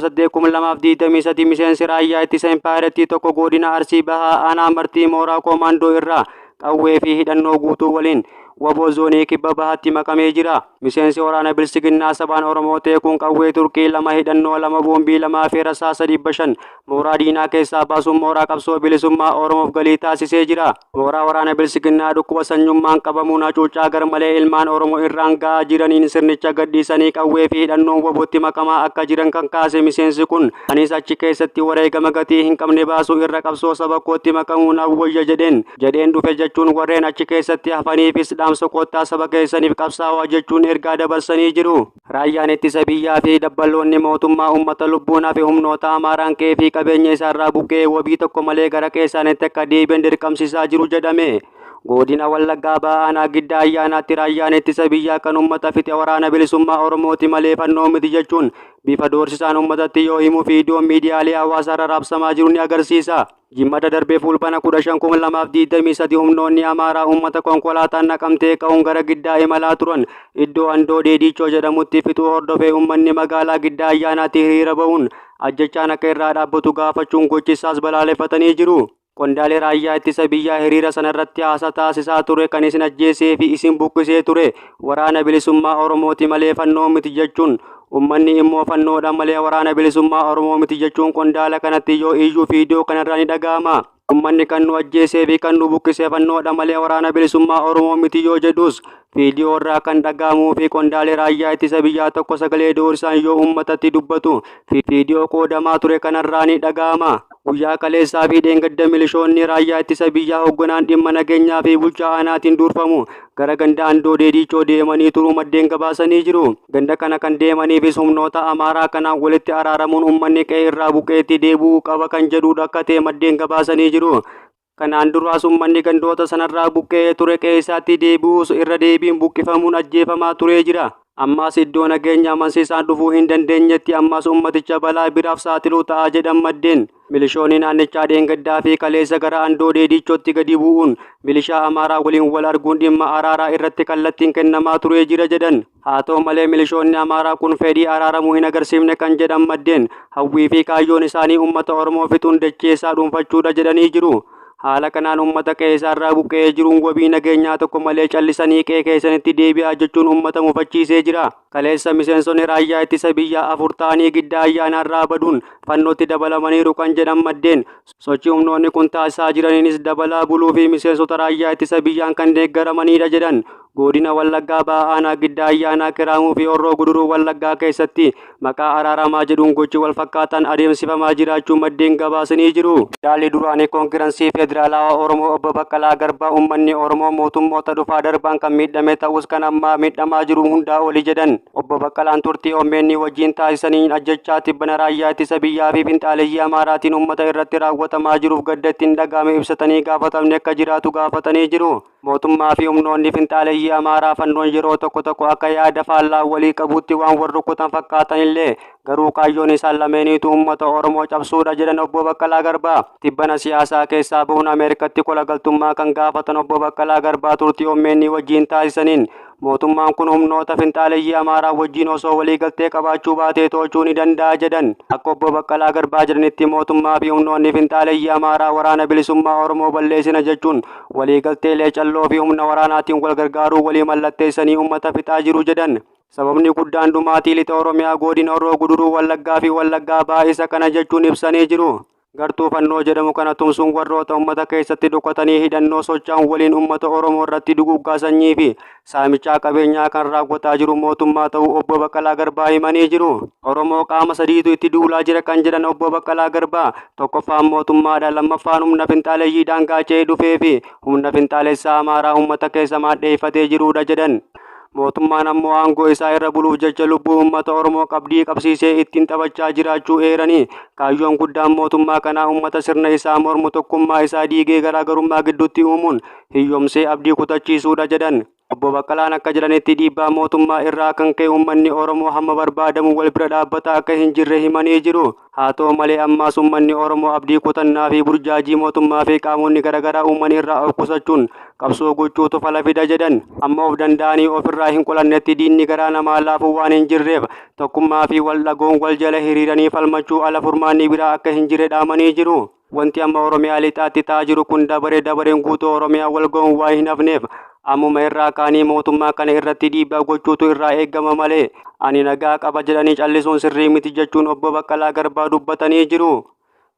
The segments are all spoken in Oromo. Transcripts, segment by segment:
18,2023 miseensi raayyaa ittisa Impaareetii tokko godina Arsii Bahaa aanaa Martii mooraa koomaandoo irraa qawwee fi hidhannoo guutuu waliin waboo zoonii kibba bahaatti makamee jira. Miseensi waraana Bilisiginnaa sabaan Oromoo ta'e kun qawwee turkii 2 hidhannoo 2 boombii 2 fi rasaasa 500 mooraa diinaa keessaa baasuun mooraa qabsoo bilisummaa Oromoof galii taasisee jira. Mooraa waraana Bilisiginnaa dhukkuba sanyummaan qabamuun hacuuccaa garmalee ilmaan Oromoo irraan gahaa jiraniin sirnicha gadhiisanii qawwee fi hidhannoon wabootti makamaa akka jiran kan kaase miseensi kun anis achi keessatti wareegama gatii hin qabne baasuu irra qabsoo saba kootti makamuun hawwayya jedheen dhufe jechuun warreen achi keessatti hafaniifis dhaamsa koottaa saba keessaniif qabsaa'aa jechuun ergaa dabarsanii jiru. Raayyaan ittisa biyyaa fi dabballoonni mootummaa uummata lubbuun hafe humnoota Amaaraan qe'ee fi qabeenya isaarraa buqqee wabii tokko malee gara qeessaanitti akka deebi'an dirqamsiisaa jiru jedhame. Godina Wallaggaa Bahaa aanaa Giddaa Ayyaanaatti raayyaan ittisa biyyaa kan uummata fixe waraana bilisummaa Oromooti malee fannoo miti jechuun bifa doorsisaan uummatatti yoo himu viidiyoon miidiyaalee hawaasaa irra raabsamaa jiru ni agarsiisa. Jimmata darbee fulbana 15,2023 humnoonni Amaaraa uummata konkolaataan naqamtee ka'uun gara Giddaa imalaa turan iddoo Andoo Deedichoo jedhamutti fixuu hordofee uummanni magaalaa Giddaa Ayyaanaatti hiriira ba'uun ajjechaan akka irraa dhaabbatu gaafachuun gochisaas balaaleffatanii jiru. Qondaalee raayyaa ittisa biyyaa hiriira sanarratti haasaa taasisaa ture kan isin ajjeesee fi isin buqqisee ture waraana bilisummaa Oromooti malee fannoo miti jechuun ummanni immoo fannoodha malee waraana bilisummaa Oromoo miti jechuun qondaala kanatti yoo iyyuu viidiyoo kanarraa ni dhaga'ama. Ummanni kan nu ajjeesee fi kan nu buqqisee fannoodha malee waraana bilisummaa Oromoo miti yoo jedhus viidiyoo irraa kan dhaga'amuu fi qondaalee raayyaa ittisa biyyaa tokko sagalee doorsisaan yoo uummatatti dubbatu viidiyoo qoodamaa ture kanarraa ni dhaga'ama. Guyyaa kaleessaa fi dheengadda milishoonni raayyaa ittisa biyyaa hoogganaan dhimma nageenyaa fi bulchaa aanaatiin durfamu gara ganda Andoo Deedichoo deemanii turuu maddeen gabaasanii jiru. Ganda kana kan deemaniifis humnoota Amaaraa kanaan walitti araaramuun uummanni qe'ee irraa buqqeetti deebi'uu qaba kan jedhudha akka ta'e maddeen gabaasanii jiru. Kanaan duraas uummanni gandoota sanarraa buqqee ture qe'ee isaatti deebi'uus irra deebiin buqqifamuun ajjeefamaa turee jira. Ammas iddoo nageenya amansiisaan dhufuu hin dandeenyetti ammas ummaticha balaa biraaf saaxiluu ta'a jedhan maddeen. Milishoonni naannichaa dheengaddaa fi kaleessa gara Andoo Deedichootti gadi bu'uun milishaa Amaaraa waliin wal arguun dhimma araaraa irratti kallattiin kennamaa turee jira jedhan. Haa ta'u malee milishoonni Amaaraa kun fedhii araaramuu hin agarsiifne kan jedhan maddeen hawwii fi kaayyoon isaanii uummata Oromoo fixuun dacheessaa dhuunfachuudha jedhanii jiru. Haala kanaan uummata qe'ee isaarraa buqqee jiruun wabii nageenyaa tokko malee callisanii qe'ee keessanitti deebi'aa jechuun uummata mufachiisee jira. Kaleessa miseensonni raayyaa ittisa biyyaa 4 ta'anii Giddaa Ayyaanaarraa baduun fannootti dabalamaniiru kan jedhan maddeen sochii humnoonni kun taasisaa jiraniinis dabalaa buluu fi miseensota raayyaa ittisa biyyaan kan deeggaramanidha jedhan. Godina Wallaggaa Bahaa aanaa Giddaa Ayyaanaa Kiraamuu fi Horroo Guduruu Wallaggaa keessatti maqaa araaramaa jedhuun gochi wal fakkaataan adeemsifamaa jiraachuu maddeen gabaasanii jiru. Daalli duraanii koongirensii federaalawaa Oromoo obbo Baqqalaa Garbaa uummanni Oromoo mootummoota dhufaa darbaan kan miidhame ta'us kan ammaa miidhamaa jiru hundaa oli jedhan. Obbo Baqqalaan turtii OMN wajjin taasisaniin ajjechaa tibbana raayyaa ittisa biyyaa fi finxaaleeyyii Amaaraatiin uummata irratti raawwatamaa jiruuf gadda ittiin dhagahame ibsatanii gaafatamne akka jiraatu gaafatanii jiru. Mootummaa fi humnoonni finxaaleeyyii Amaaraa fannoon yeroo tokko akka yaada faallaa walii qabuutti waan wal rukutan fakkaatan illee garuu kaayyoon isaan lameeniitu uummata Oromoo cabsuudha jedhan obbo Baqqalaa Garbaa. Tibbana siyaasaa keessaa bahuun Ameerikatti kola galtummaa kan gaafatan obbo Baqqalaa Garbaa turtii OMN wajjin taasisaniin mootummaan kun humnoota finxaaleeyyii Amaaraa wajjin osoo walii galtee qabaachuu baatee to'achuu ni danda'a jedhan. Akka obbo Baqqalaa Garbaa jedhanitti mootummaa fi humnoonni finxaaleeyyii Amaaraa waraana bilisummaa Oromoo balleessina jechuun walii galteelee calloo fi humna waraanaatiin wal gargaaruu walii mallatteessanii uummata fixaa jiru jedhan. Sababni guddaan dhumaatii lixa Oromiyaa godina Horroo Guduruu Wallaggaa fi Wallaggaa Bahaa isa kana jechuun ibsanii jiru. Gartuu fannoo jedhamu kana tumsuun warroota uummata keessatti dhokatanii hidhannoo socho'an waliin uummata Oromoo irratti duguuggaa sanyii fi saamichaa qabeenyaa kan raawwataa jiru mootummaa ta'uu obbo Baqqalaa Garbaa himanii jiru. Oromoo qaama sadiitu itti duulaa jira kan jedhan obbo Baqqalaa Garbaa tokkoffaan mootummaadha, lammaffaan humna finxaaleeyyiidhaan gaachee dhufee fi humna finxaalessaa Amaaraa uummata keessa maadheeffatee jirudha jedhan. Mootummaan ammoo aangoo isaa irra buluuf jecha lubbuu uummata Oromoo qabdii qabsiisee ittiin taphachaa jiraachuu eeranii kaayyoon guddaan mootummaa kanaa uummata sirna isaa mormu tokkummaa isaa diigee garaagarummaa gidduutti uumuun hiyyoomsee abdii kutachiisuudha jedhan. Obbo Baqqalaan akka jedhanitti dhiibbaa mootummaa irraa kan ka'e uummanni Oromoo hamma barbaadamu wal bira dhaabbata akka hin jirre himanii jiru. Haa ta'u malee ammaas uummanni Oromoo abdii kutannaa fi burjaajii mootummaa fi qaamonni garaagaraa uummanni irraa of qusachuun qabsoo gochuutu fala fida jedhan. Amma of danda'anii ofirraa hin qolannetti diinni garaa namaa laafuu waan hin jirreef tokkummaa fi wal dhagoon wal jala hiriiranii falmachuu ala furmaanni biraa akka hin jirre dhaamanii jiru. Wanti amma Oromiyaa lixaatti ta'aa jiru kun dabareen guutuu Oromiyaa wal ga'uun waa hin hafneef ammuma irraa kaanii mootummaa kana irratti dhiibbaa gochuutu irraa eegama malee ani nagaa qaba jedhanii callisuun sirrii miti jechuun obbo Baqqalaa Garbaa dubbatanii jiru.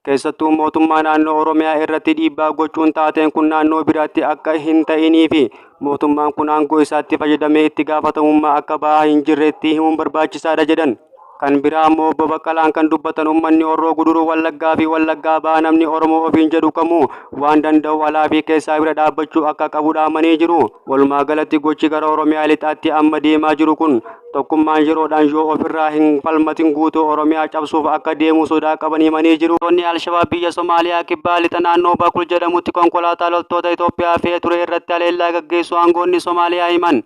Keessattuu mootummaa naannoo Oromiyaa irratti dhiibbaa gochuun taateen kun naannoo biraatti akka hin ta'inii fi mootummaan kun aangoo isaatti fayyadamee itti gaafatamummaa akka ba'aa hin jirretti himuun barbaachisaadha jedhan. Kan biraa ammoo obbo Baqqalaan kan dubbatan uummanni Horroo Guduruu Wallaggaa fi Wallaggaa Bahaa namni Oromoo ofiin jedhu kamuu waan danda'u alaa fi keessaa bira dhaabbachuu akka qabu dhaamanii jiru. Walumaa galatti gochi gara Oromiyaa lixaatti amma deemaa jiru kun tokkummaan yeroodhaan yoo ofirraa hin falmatin guutuu Oromiyaa cabsuuf akka deemu sodaa qaban himanii jiru. Loltoonni Alshabaab biyya Somaaliyaa kibbaa lixa naannoo Bakul jedhamutti konkolaataa loltoota Itoophiyaa fe'ee ture irratti haleellaa gaggeessuu aangoonni Somaaliyaa himan.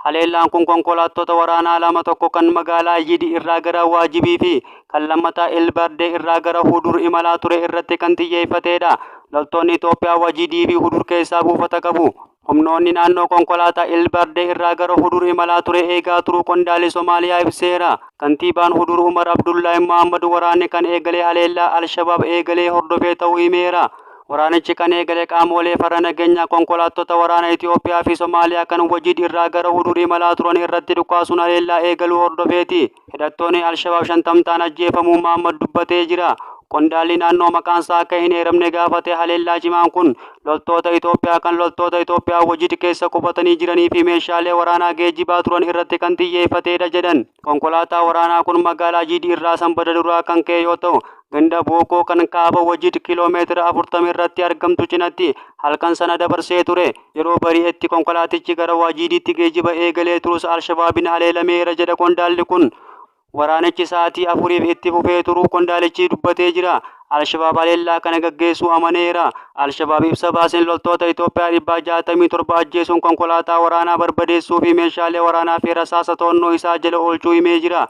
Haleellaan kun konkolaattota waraanaa lama tokko kan magaalaa Yidi irraa gara Waajibii fi kan lammataa Elbardee irraa gara Hudur imalaa ture irratti kan xiyyeeffatedha. Loltoonni Itoophiyaa Waajidii fi Hudur keessaa buufata qabu. Humnoonni naannoo konkolaataa Elbardee irraa gara Hudur imalaa ture eegaa turuu qondaalli Somaaliyaa ibseera. Kantiibaan Hudur Umar Abdullaahi Muhammad waraanni kan eegalee haleellaa Alshabaab eegalee hordofee ta'uu himeera. Waraanichi kan eegale qaamolee farra nageenyaa konkolaattota waraana Itoophiyaa fi Somaaliyaa kan Wajid irraa gara Hudur imalaa turan irratti dhukaasuun haleellaa eegaluu hordofeeti. Hidhattoonni Alshabaab 50 ta'an ajjeefamuu Muhammad dubbatee jira. Qondaalli naannoo maqaansaa akka hin eeramne gaafate haleellaa cimaan kun loltoota Itoophiyaa Wajid keessa qubatanii jiranii fi meeshaalee waraanaa geejjibaa turan irratti kan xiyyeeffatedha jedhan. Konkolaataa waraanaa kun magaalaa Yidi irraa sanbata duraa kan ka'e yoo ta'u ganda Bookoo kan kaaba Wajid kiiloomeetira 40 irratti argamtu cinatti halkan sana dabarsee ture. Yeroo bari'etti konkolaatichi gara Waajidiitti geejjiba eegalee turus Alshabaabiin haleelameera jedha qondaalli kun. Waraanichi sa'aatii 4 itti fufee turuu qondaalichi dubbatee jira. Alshabaab haleellaa kana gaggeessuu amaneera. Alshabaab ibsa baaseen loltoota Itoophiyaa 167 ajjeesuun konkolaataa waraanaa barbadeessuu fi meeshaalee waraanaa fi rasaasa to'annoo isaa jala oolchuu himee jira.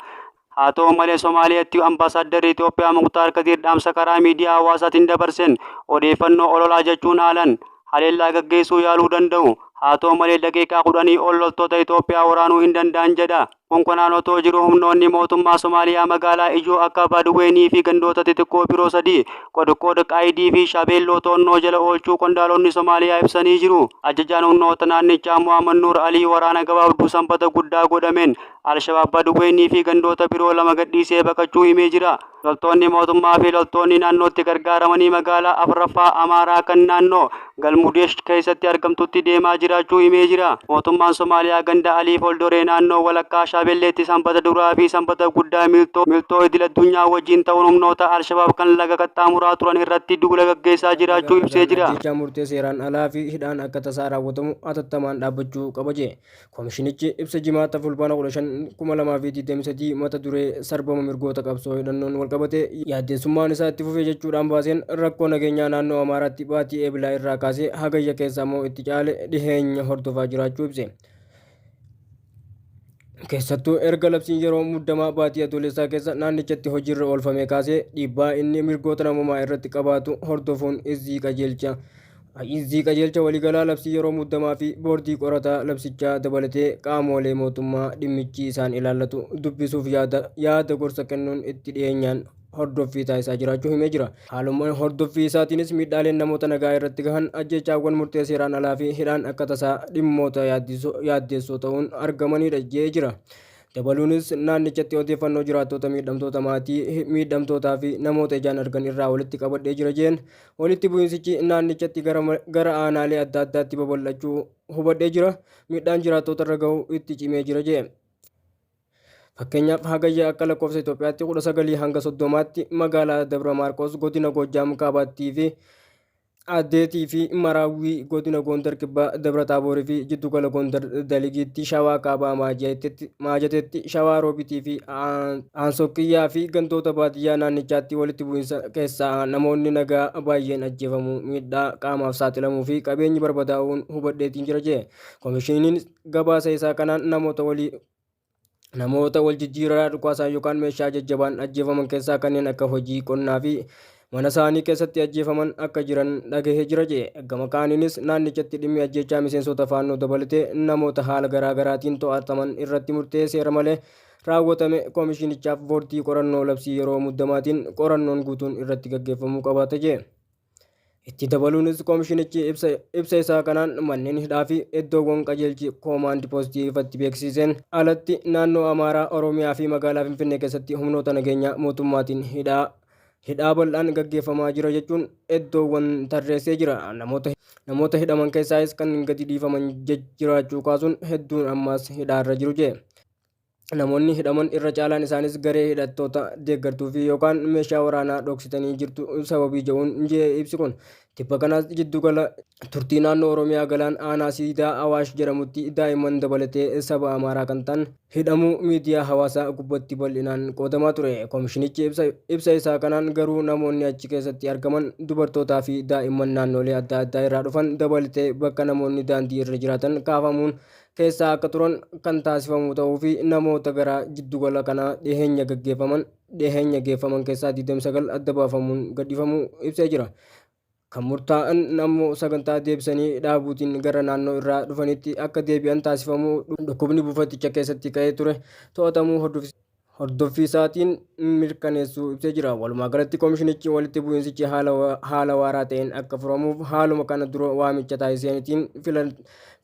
Haa ta'u malee Somaaliyaatti ambaasaaddarri Itoophiyaa Muktaar Kadiir dhaamsa karaa miidiyaa hawaasaatiin dabarsen odeeffannoo ololaa jechuun haalan haleellaa gaggeessuu yaaluu danda'u. Haa ta'u malee daqiiqaa 10 ol loltoota Itoophiyaa waraanuu hin danda'an jedha. Konkolaataan otoo jiru humnoonni mootummaa Somaaliyaa magaalaa ijoo akka Badweenii fi gandoota xixiqqoo biroo 3 Qodqood Qaayidii fi Shabeelloo to'annoo jala oolchuu qondaalonni Somaaliyaa ibsanii jiru. Ajajaan humnoota naannichaa Muhammad Nuur Alii waraana gabaabduu sanbata guddaa godhameen Alshabaab Badweenii fi gandoota biroo 2 gadhiisee baqachuu himee jira. Loltoonni mootummaa fi loltoonni naannootti gargaaramanii magaalaa Afraffaa Amaaraa kan naannoo Galmudeesh keessatti argamtutti deemaa jiraachuu himee jira. Mootummaan Somaaliyaa ganda Alii Foldoree naannoo walakkaa Shabeelleetti sanbata duraa fi sanbata guddaa miltoo idil addunyaa wajjin ta'uun humnoota Alshabaab kan laga qaxxaamuraa turan irratti duula gaggeessaa jiraachuu ibsee jira. Jecha murtee seeraan alaa fi hidhaan akka tasaa raawwatamu hatattamaan dhaabbachuu qaba jedhe. Koomishinichi ibsa jimaata fulbaana 15/2023 mata duree sarbama mirgoota qabsoo hidhannoon walqabate yaaddeessummaan isaa itti fufee jechuudhaan baaseen rakkoo nageenyaa naannoo Amaaraatti baatii eebilaa irraa kaasee hagayya keessa immoo itti caale dhiheenya hordofaa jiraachuu ibse. Keessattuu erga labsiin yeroo muddamaa baatii adoolessaa keessa naannichatti hojiirra oolfame kaasee dhiibbaa inni mirgoota namummaa irratti qabaatu hordofuun izzii qajeelcha waliigalaa labsii yeroo muddamaa fi boordii qorataa labsichaa dabalatee qaamolee mootummaa dhimmichi isaan ilaallatu dubbisuuf yaada gorsa kennuun itti dhiyeenyaan hordoffii taasisaa jiraachuu himee jira. Haaluma hordoffii isaatiinis miidhaaleen namoota nagaa irratti gahan ajjechaawwan murtee seeraan alaa fi hidhaan akka tasaa dhimmoota yaaddeessoo ta'uun argamanidha jedhee jira. Dabaluunis naannichatti odeeffannoo jiraattota miidhamtoota maatii miidhamtootaa fi namoota ijaan argan irraa walitti qabadhee jira jeen walitti bu'iinsichi naannichatti gara aanaalee adda addaatti babal'achuu hubadhee jira. Miidhaan jiraattota irra gahu itti cimee jira jee. Fakkeenyaaf hagayya akka lakkoofsa Itoophiyaatti 19 hanga 30tti magaalaa Dabra Maarqos godina Goojjaam Kaabaattii fi Addeetii fi Maraawwii godina Gondar Kibbaa Dabra Taaborii fi Jiddu Gala Gondar Daligiitti Shawaa Kaabaa Maajateetti Shawaa Roobitii fi Aansokiyyaa fi gantoota baadiyyaa naannichaatti walitti bu'iinsa keessaa namoonni nagaa baay'een ajjeefamuu miidhaa qaamaaf saaxilamuu fi qabeenyi barbadaa'uun hubadheetiin jira jedhe. Koomishiniin gabaasa isaa kanaan namoota wal jijjiirraa dhukaasaa yookaan meeshaa jajjabaan ajjeefaman keessaa kanneen akka hojii qonnaa fi mana isaanii keessatti ajjeefaman akka jiran dhagahee jira jedhe. Gama kaaniinis naannichatti dhimmi ajjechaa miseensota faannoo dabalatee namoota haala garaagaraatiin to'ataman irratti murtee seera malee raawwatame koomishinichaaf boordii qorannoo labsii yeroo muddamaatiin qorannoon guutuun irratti gaggeeffamuu qabaata jedhe. Itti dabaluunis koomishinichi ibsa isaa kanaan manneen hidhaa fi iddoowwan qajeelchi koomaandi poostii ifatti beeksiseen alatti naannoo Amaaraa, Oromiyaa fi magaalaa Finfinnee keessatti humnoota nageenyaa mootummaatiin hidhaa bal'aan gaggeeffamaa jira jechuun iddoowwan tarreessee jira. Namoota hidhaman keessaas kan gadi dhiifaman jiraachuu kaasuun hedduun ammas hidhaarra jiru jedhe. Namoonni hidhaman irra caalaan isaanis garee hidhattoota deeggartuu fi yookaan meeshaa waraanaa dhoksitanii jirtu sababii jedhuun jedhe ibsi kun. Tibba kanaas jiddugala turtii naannoo Oromiyaa galaan aanaa siidaa Awaash jedhamutti daa'imman dabalatee saba Amaaraa kan ta'an hidhamuu miidiyaa hawaasaa gubbatti bal'inaan qoodamaa ture. Koomishinichi ibsa isaa kanaan garuu namoonni achi keessatti argaman dubartootaa fi daa'imman naannolee adda addaa irraa dhufan dabalatee bakka namoonni daandii irra jiraatan kaafamuun keessaa akka turan kan taasifamu ta'uu fi namoota gara jiddugala kanaa dhiheenya geeffaman keessaa 29 adda baafamuun gadhiifamuu ibsee jira. Kan murtaa'an ammoo sagantaa deebisanii dhaabuutiin gara naannoo irraa dhufanitti akka deebi'an taasifamuu dhukkubni buufaticha keessatti ka'ee ture to'atamuu hordoffii isaatiin mirkaneessuu ibsee jira. Walumaa galatti koomishinichi walitti bu'iinsichi haala waaraa ta'een akka furamuuf haaluma kana dura waamicha taasisaniitiin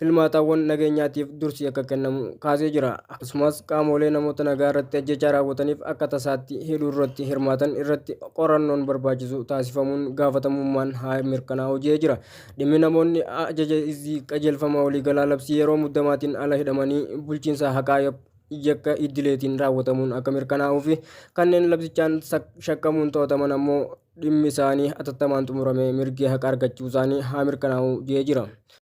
filmaataawwan nageenyaatiif dursi akka kennamu kaasee jira. Akkasumas qaamolee namoota nagaa irratti ajjechaa raawwataniif akka tasaatti hidhuu irratti hirmaatan irratti qorannoon barbaachisu taasifamuun gaafatamummaan haa mirkanaa'u jedhee jira. Dhimmi namoonni ajaja izii qajeelfama waliigalaa labsii yeroo muddamaatiin ala hidhamanii bulchiinsa haqaa yakka idileetiin raawwatamuun akka mirkanaa'uu fi kanneen labsichaan shakkamuun to'ataman ammoo dhimmi isaanii atattamaan xumuramee mirgi haqa argachuu isaanii haa mirkanaa'u jedhee jira.